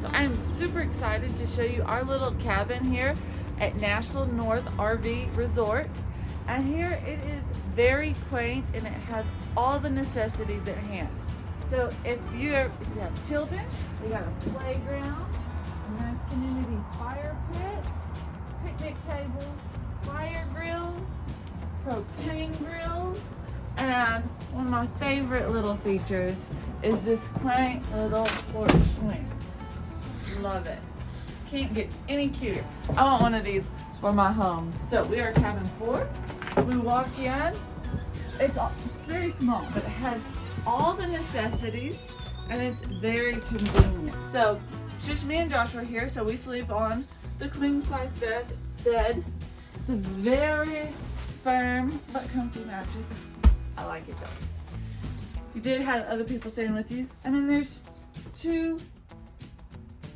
So I'm super excited to show you our little cabin here at Nashville North RV Resort. And here it is very quaint and it has all the necessities at hand. So if you have children, we got a playground, a nice community fire pit, picnic table, fire grill, propane grill, and one of my favorite little features is this quaint little porch swing. Love it. Can't get any cuter. I want one of these for my home. So we are cabin 4. We walk in. It's very small, but it has all the necessities and it's very convenient. So it's just me and Joshua here, so we sleep on the queen size bed. It's a very firm but comfy mattress. I like it though. You did have other people staying with you. I mean, there's 2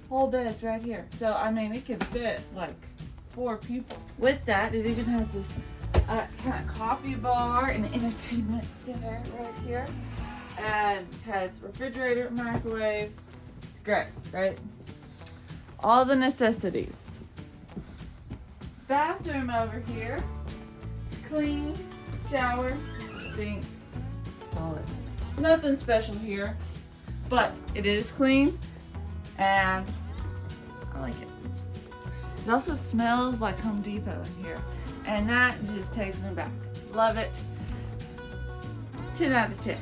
whole beds right here. So, I mean, it can fit like 4 people. With that, it even has this kind of coffee bar and entertainment center right here. And has refrigerator, microwave. It's great, right? All the necessities. Bathroom over here. Clean, shower, sink, toilet. Nothing special here, but it is clean and I like it. It also smells like Home Depot in here, and that just takes me back. Love it. 10 out of 10.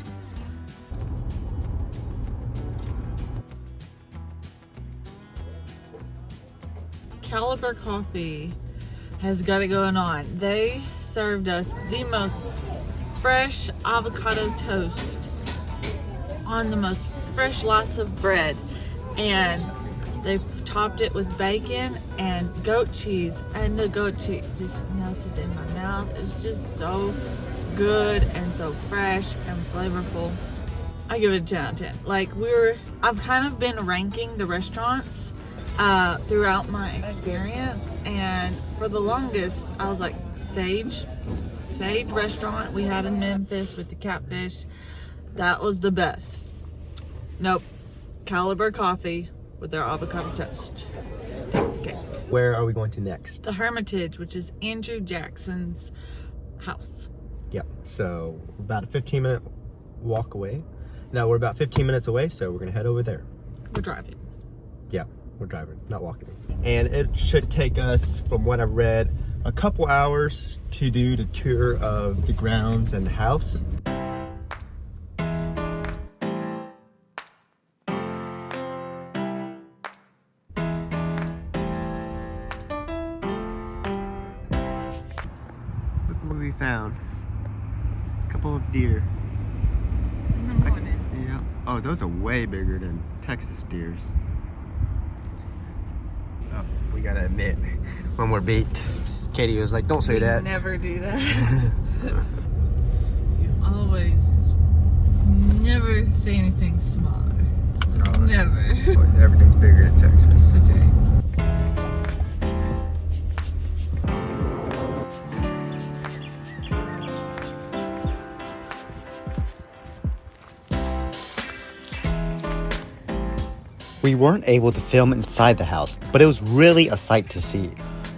Caliber Coffee has got it going on. They served us the most fresh avocado toast on the most fresh slice of bread, and they topped it with bacon and goat cheese, and the goat cheese just melted in my mouth. It's just so good and so fresh and flavorful. I give it a 10 out of 10. Like, I've kind of been ranking the restaurants throughout my experience, and for the longest I was like, Sage restaurant we had in Memphis with the catfish, that was the best. Nope. Caliber Coffee with their avocado toast. Tasty cake. Where are we going to next? The Hermitage, which is Andrew Jackson's house. Yep. So about a 15-minute walk away. No, we're about 15 minutes away, so we're gonna head over there. We're driving. Yeah, we're driving, not walking. And it should take us, from what I've read, a couple hours to do the tour of the grounds and the house. Look what we found. A couple of deer. In the morning. Yeah. Oh, those are way bigger than Texas deers. Oh, we gotta admit, when we're beat, Katie was like, don't say that. Never do that. You always never say anything smaller. No, Never. Everything's bigger than Texas. That's right. We weren't able to film inside the house, but it was really a sight to see.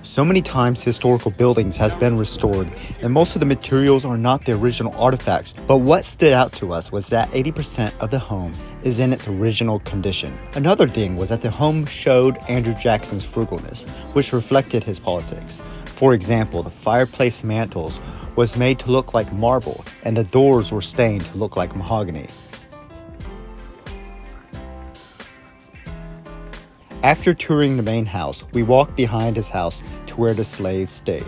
So many times historical buildings has been restored, and most of the materials are not the original artifacts, but what stood out to us was that 80% of the home is in its original condition. Another thing was that the home showed Andrew Jackson's frugalness, which reflected his politics. For example, the fireplace mantles was made to look like marble, and the doors were stained to look like mahogany. After touring the main house, we walked behind his house to where the slaves stayed.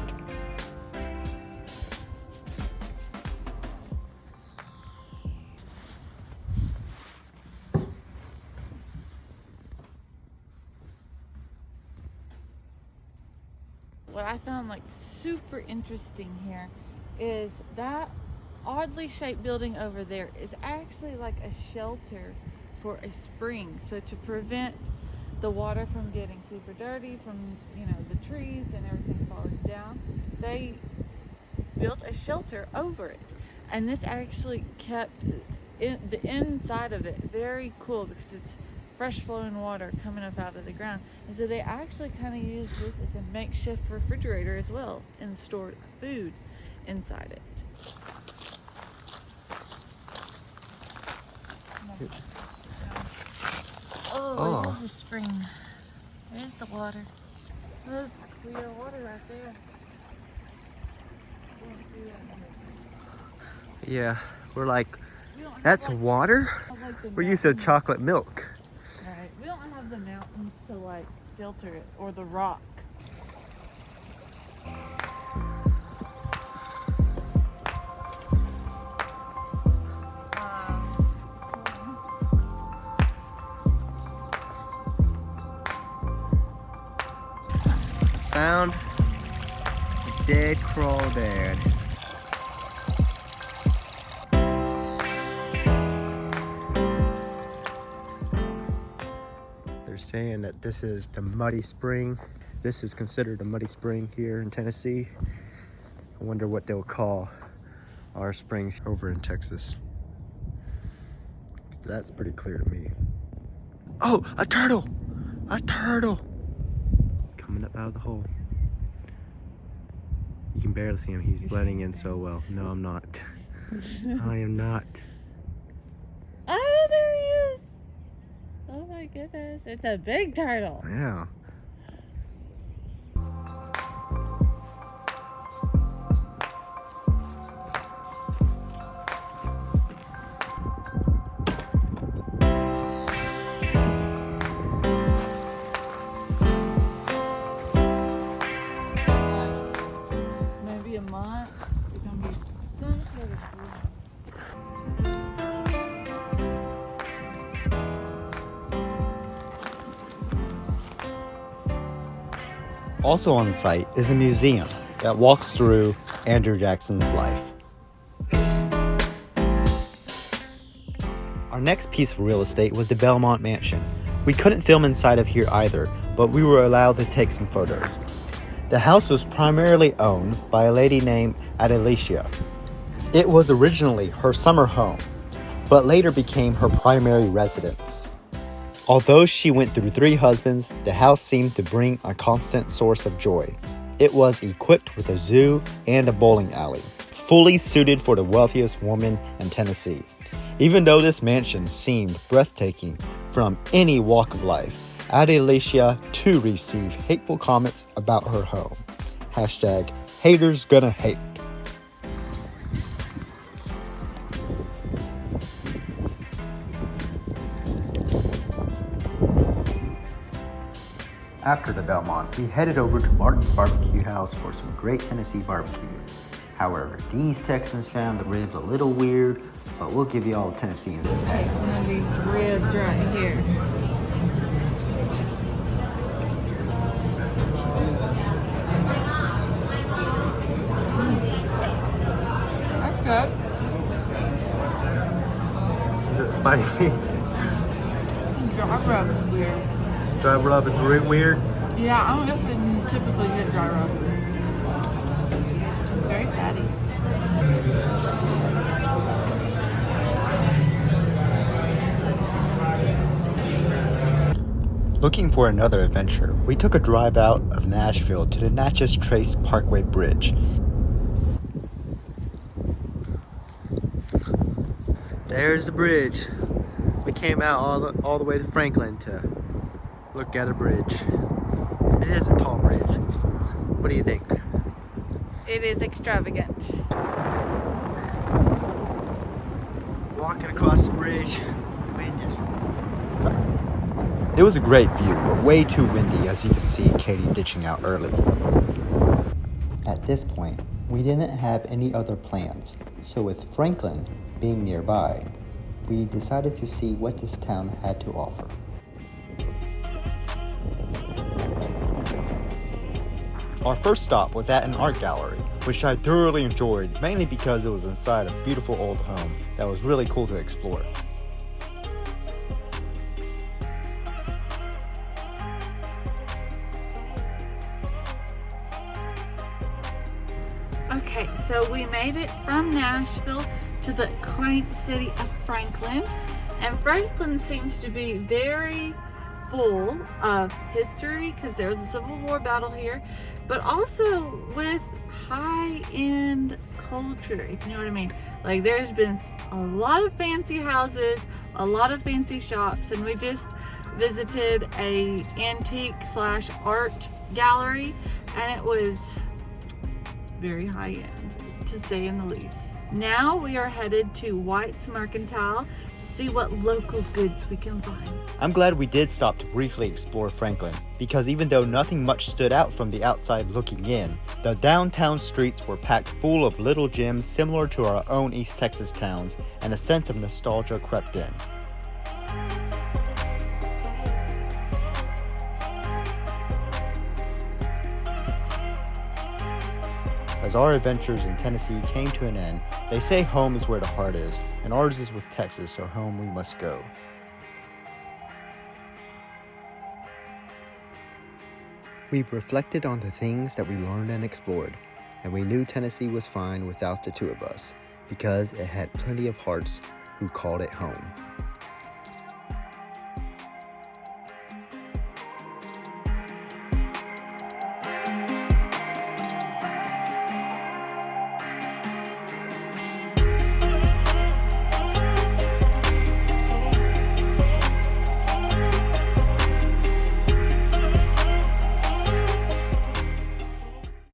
What I found like super interesting here is that oddly shaped building over there is actually like a shelter for a spring. So to prevent the water from getting super dirty from, you know, the trees and everything falling down, they built a shelter over it. And this actually kept the inside of it very cool because it's fresh flowing water coming up out of the ground. And so they actually kind of use this as a makeshift refrigerator as well and stored food inside it. Oh, there's a spring. There's the water. That's clear water right there. Yeah, we're like, We don't have, that's like, water? like the We're used to mountains. chocolate milk. Right. We don't have the mountains to like filter it or the rock. Found a dead crawdad. They're saying that this is the muddy spring. This is considered a muddy spring here in Tennessee. I wonder what they'll call our springs over in Texas. That's pretty clear to me. Oh, a turtle! A turtle! Coming up out of the hole. You can barely see him. He's blending in so well. No, I'm not. I am not. Oh, there he is! Oh my goodness, it's a big turtle. Yeah. Maybe a month. It's gonna be some sort of food. Also on site is a museum that walks through Andrew Jackson's life. Our next piece of real estate was the Belmont Mansion. We couldn't film inside of here either, but we were allowed to take some photos. The house was primarily owned by a lady named Adelicia. It was originally her summer home, but later became her primary residence. Although she went through 3 husbands, the house seemed to bring a constant source of joy. It was equipped with a zoo and a bowling alley, fully suited for the wealthiest woman in Tennessee. Even though this mansion seemed breathtaking from any walk of life, Adelicia too received hateful comments about her home. Hashtag haters gonna hate. After the Belmont, we headed over to Martin's Barbecue House for some great Tennessee barbecue. However, these Texans found the ribs a little weird, but we'll give y'all Tennesseans a pass. One of these ribs right here. That's good. Is it spicy? Dry rub is weird. Dry rub is weird. Yeah, I don't guess we typically get dry rub. It's very fatty. Looking for another adventure, we took a drive out of Nashville to the Natchez Trace Parkway Bridge. There's the bridge. We came out all the way to Franklin to look at a bridge. It is a tall bridge. What do you think? It is extravagant. Walking across the bridge. It was a great view, but way too windy, as you can see Katie ditching out early. At this point, we didn't have any other plans, so with Franklin being nearby, we decided to see what this town had to offer. Our first stop was at an art gallery, which I thoroughly enjoyed, mainly because it was inside a beautiful old home that was really cool to explore. Okay, so we made it from Nashville to the quaint city of Franklin, And Franklin seems to be very full of history because there was a Civil War battle here, but also with high-end culture, if you know what I mean. Like, there's been a lot of fancy houses, a lot of fancy shops, and we just visited a antique/art gallery, and it was very high-end, to say in the least. Now we are headed to White's Mercantile to see what local goods we can find. I'm glad we did stop to briefly explore Franklin, because even though nothing much stood out from the outside looking in, the downtown streets were packed full of little gems similar to our own East Texas towns, and a sense of nostalgia crept in. As our adventures in Tennessee came to an end, they say home is where the heart is, and ours is with Texas, so home we must go. We reflected on the things that we learned and explored, and we knew Tennessee was fine without the two of us, because it had plenty of hearts who called it home.